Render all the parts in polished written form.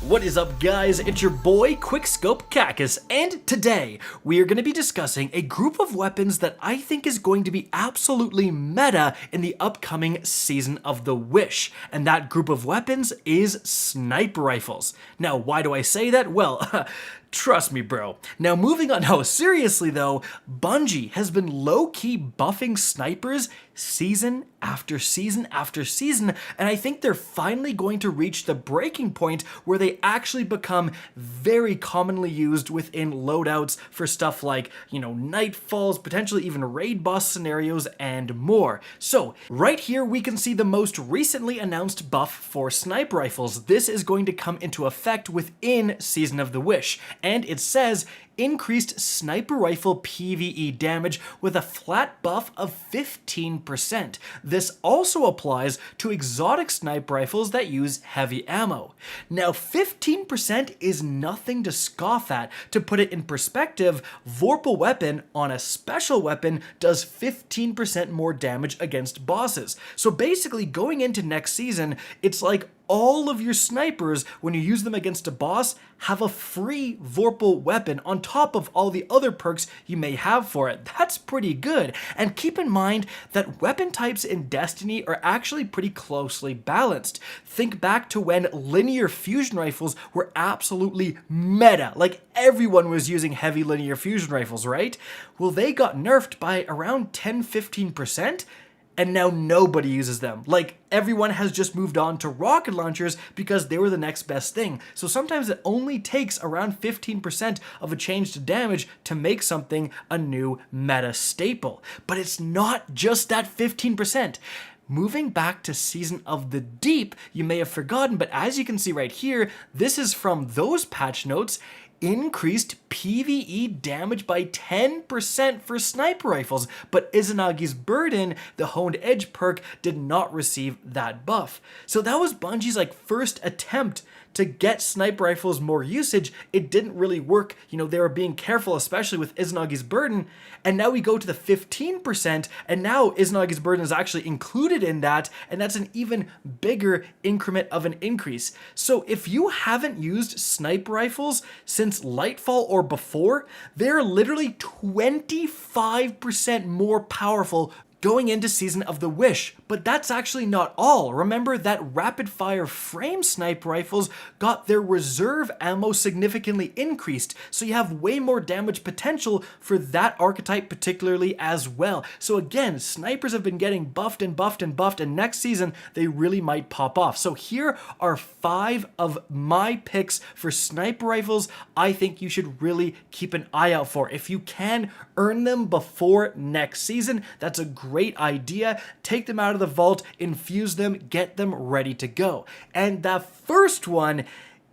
What is up, guys? It's your boy Quickscope Cacus, and today we are going to be discussing a group of weapons that I think is going to be absolutely meta in the upcoming Season of the Wish, and that group of weapons is sniper rifles. Now, why do I say that? Well, trust me, bro. Now, moving on. No, seriously though, Bungie has been low-key buffing snipers season after season after season, and I think they're finally going to reach the breaking point where they actually become very commonly used within loadouts for stuff like, nightfalls, potentially even raid boss scenarios, and more. So, right here we can see the most recently announced buff for sniper rifles. This is going to come into effect within Season of the Wish, and it says increased sniper rifle PvE damage with a flat buff of 15%. This also applies to exotic sniper rifles that use heavy ammo. Now, 15% is nothing to scoff at. To put it in perspective, Vorpal weapon on a special weapon does 15% more damage against bosses. So basically, going into next season, it's like all of your snipers, when you use them against a boss, have a free Vorpal weapon on top of all the other perks you may have for it. That's pretty good. And keep in mind that weapon types in Destiny are actually pretty closely balanced. Think back to when linear fusion rifles were absolutely meta. Like, everyone was using heavy linear fusion rifles, right? Well, they got nerfed by around 10-15%. And now nobody uses them. Like, everyone has just moved on to rocket launchers because they were the next best thing. So sometimes it only takes around 15% of a change to damage to make something a new meta staple. But it's not just that 15%. Moving back to Season of the Deep, you may have forgotten, but as you can see right here, this is from those patch notes. Increased PvE damage by 10% for sniper rifles, but Izanagi's Burden, the Honed Edge perk, did not receive that buff. So that was Bungie's first attempt to get sniper rifles more usage. It didn't really work. They were being careful, especially with Izanagi's Burden, and now we go to the 15%, and now Izanagi's Burden is actually included in that, and that's an even bigger increment of an increase. So if you haven't used sniper rifles since Lightfall or before, they're literally 25% more powerful going into Season of the Wish. But that's actually not all. Remember that rapid-fire frame sniper rifles got their reserve ammo significantly increased, so you have way more damage potential for that archetype particularly as well. So again, snipers have been getting buffed and buffed and buffed, and next season they really might pop off. So here are 5 of my picks for sniper rifles I think you should really keep an eye out for. If you can earn them before next season, that's a great idea. Take them out of the vault, infuse them, get them ready to go. And the first one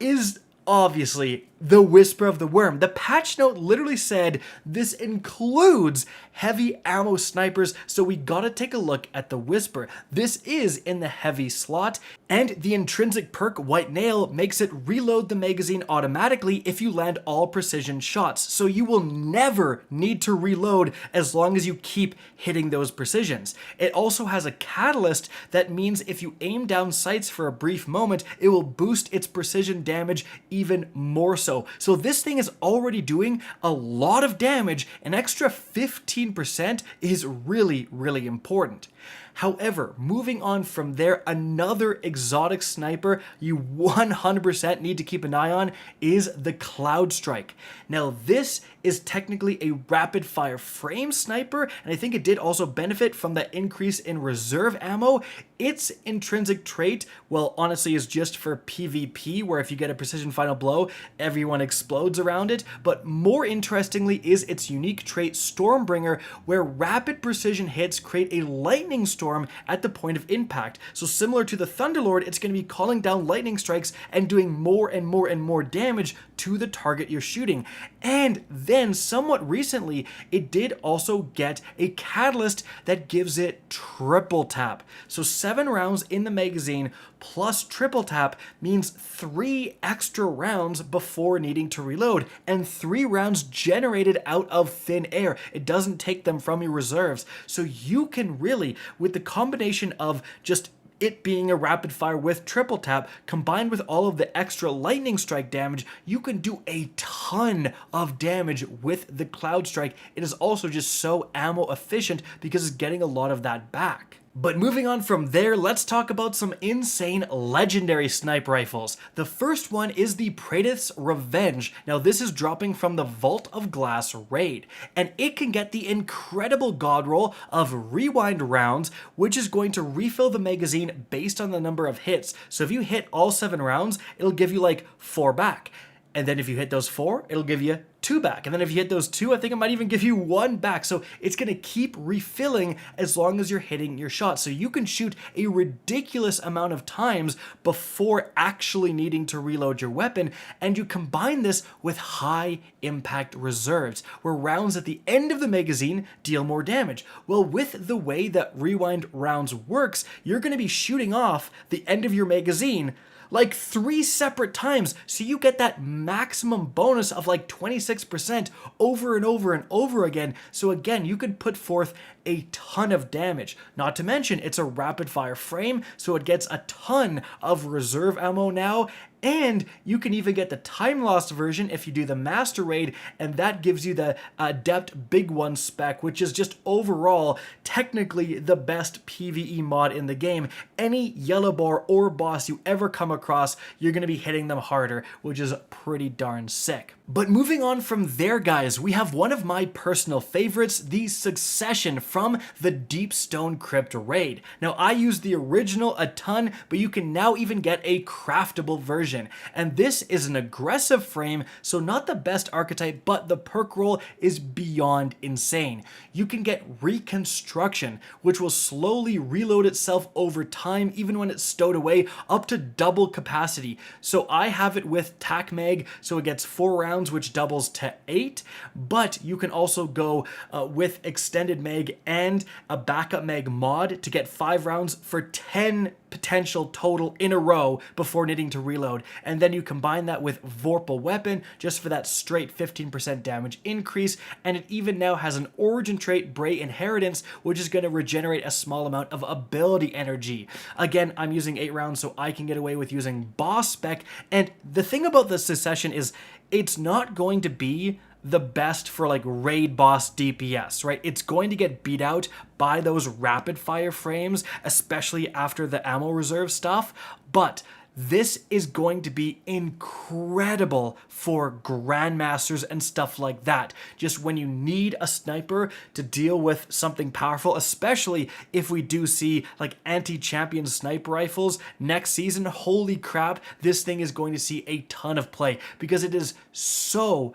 is obviously the Whisper of the Worm. The patch note literally said this includes heavy ammo snipers, so we gotta take a look at the Whisper. This is in the heavy slot, and the intrinsic perk White Nail makes it reload the magazine automatically if you land all precision shots, so you will never need to reload as long as you keep hitting those precisions. It also has a catalyst that means if you aim down sights for a brief moment, it will boost its precision damage even more so. So this thing is already doing a lot of damage. An extra 15% is really, really important. However, moving on from there, another exotic sniper you 100% need to keep an eye on is the Cloudstrike. Now, this is technically a rapid-fire frame sniper, and I think it did also benefit from that increase in reserve ammo. Its intrinsic trait, well, honestly, is just for PvP, where if you get a precision final blow, everyone explodes around it. But more interestingly is its unique trait, Stormbringer, where rapid precision hits create a lightning storm at the point of impact. So similar to the Thunderlord, it's going to be calling down lightning strikes and doing more and more and more damage to the target you're shooting. And then, somewhat recently, it did also get a catalyst that gives it triple tap. So 7 rounds in the magazine plus triple tap means 3 extra rounds before needing to reload, and 3 rounds generated out of thin air. It doesn't take them from your reserves. So you can really, with the combination of just it being a rapid fire with triple tap, combined with all of the extra lightning strike damage, you can do a ton of damage with the Cloudstrike. It is also just so ammo efficient because it's getting a lot of that back. But moving on from there, let's talk about some insane legendary sniper rifles. The first one is the Praedyth's Revenge. Now this is dropping from the Vault of Glass raid, and it can get the incredible god roll of rewind rounds, which is going to refill the magazine based on the number of hits. So if you hit all 7 rounds, it'll give you like 4 back. And then if you hit those 4, it'll give you 2 back. And then if you hit those 2, I think it might even give you 1 back. So it's going to keep refilling as long as you're hitting your shot. So you can shoot a ridiculous amount of times before actually needing to reload your weapon. And you combine this with high impact reserves, where rounds at the end of the magazine deal more damage. Well, with the way that rewind rounds works, you're going to be shooting off the end of your magazine like 3 separate times, so you get that maximum bonus of like 26% over and over and over again. So again, you could put forth a ton of damage. Not to mention, it's a rapid fire frame, so it gets a ton of reserve ammo now, and you can even get the time lost version if you do the master raid, and that gives you the adept big one spec, which is just overall technically the best PvE mod in the game. Any yellow bar or boss you ever come across, you're going to be hitting them harder, which is pretty darn sick. But moving on from there, guys, we have one of my personal favorites, the Succession from the Deep Stone Crypt raid. Now, I use the original a ton, but you can now even get a craftable version. And this is an aggressive frame, so not the best archetype, but the perk roll is beyond insane. You can get Reconstruction, which will slowly reload itself over time, even when it's stowed away, up to double capacity. So I have it with Tac Mag, so it gets 4 rounds, which doubles to 8, but you can also go with Extended Mag and a Backup Mag mod to get 5 rounds for 10 potential total in a row before needing to reload. And then you combine that with Vorpal Weapon just for that straight 15% damage increase, and it even now has an origin trait, Bray Inheritance, which is going to regenerate a small amount of ability energy. Again, I'm using 8 rounds, so I can get away with using boss spec, and the thing about the Succession is it's not going to be the best for like raid boss DPS, right? It's going to get beat out by those rapid fire frames, especially after the ammo reserve stuff, but this is going to be incredible for grandmasters and stuff like that. Just when you need a sniper to deal with something powerful, especially if we do see like anti-champion sniper rifles next season, holy crap, this thing is going to see a ton of play because it is so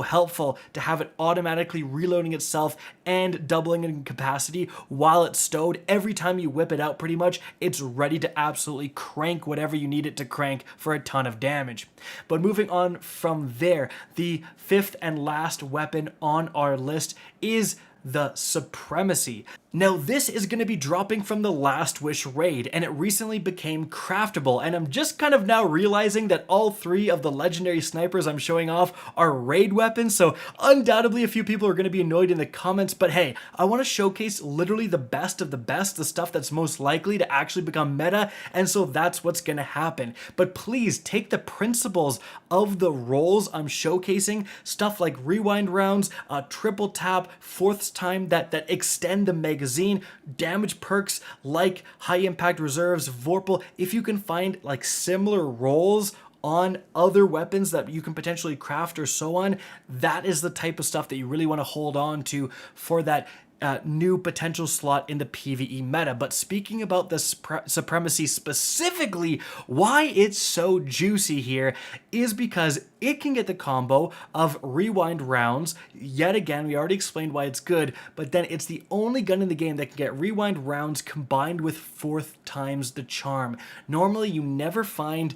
helpful to have it automatically reloading itself and doubling in capacity while it's stowed. Every time you whip it out, pretty much, it's ready to absolutely crank whatever you need it to crank for a ton of damage. But moving on from there, the 5th and last weapon on our list is the Supremacy. Now this is going to be dropping from the Last Wish raid, and it recently became craftable, and I'm just kind of now realizing that all 3 of the legendary snipers I'm showing off are raid weapons, so undoubtedly a few people are going to be annoyed in the comments, but hey, I want to showcase literally the best of the best, the stuff that's most likely to actually become meta, and so that's what's going to happen. But please take the principles of the rolls I'm showcasing, stuff like rewind rounds, triple tap, 4th time that extend the magazine, damage perks like high impact reserves, Vorpal. If you can find like similar rolls on other weapons that you can potentially craft or so on, that is the type of stuff that you really want to hold on to for that new potential slot in the PvE meta. But speaking about the Supremacy specifically, why it's so juicy here is because it can get the combo of rewind rounds. Yet again, we already explained why it's good, but then it's the only gun in the game that can get rewind rounds combined with 4th times the charm. Normally, you never find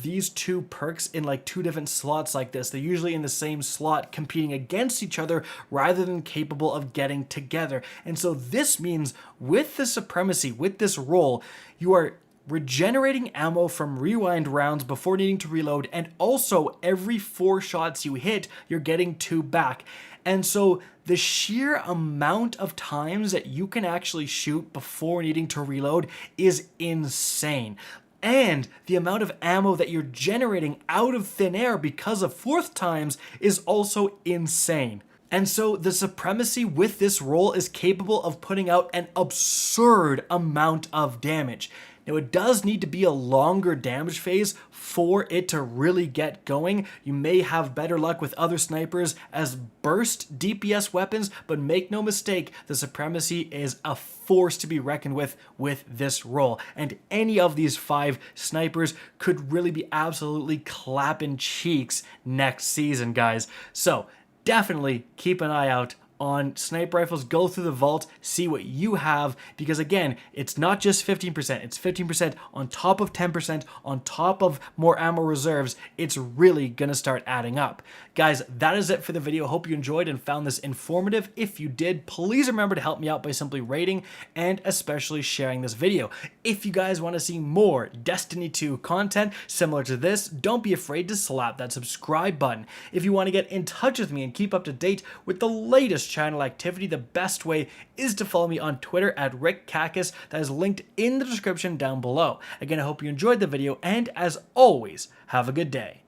these 2 perks in like 2 different slots like this. They're usually in the same slot competing against each other rather than capable of getting together. And so this means with the Supremacy, with this roll, you are regenerating ammo from rewind rounds before needing to reload, and also every 4 shots you hit, you're getting 2 back. And so the sheer amount of times that you can actually shoot before needing to reload is insane. And the amount of ammo that you're generating out of thin air because of 4th times is also insane. And so the Supremacy with this roll is capable of putting out an absurd amount of damage. Now it does need to be a longer damage phase for it to really get going. You may have better luck with other snipers as burst DPS weapons, but make no mistake, the Supremacy is a force to be reckoned with this roll. And any of these 5 snipers could really be absolutely clapping cheeks next season, guys. So definitely keep an eye out on sniper rifles. Go through the vault, see what you have, because again, it's not just 15%, it's 15% on top of 10%, on top of more ammo reserves. It's really gonna start adding up. Guys, that is it for the video. Hope you enjoyed and found this informative. If you did, please remember to help me out by simply rating and especially sharing this video. If you guys want to see more Destiny 2 content similar to this, don't be afraid to slap that subscribe button. If you want to get in touch with me and keep up to date with the latest channel activity, the best way is to follow me on Twitter at RickCacus. That is linked in the description down below. Again, I hope you enjoyed the video, and as always, have a good day.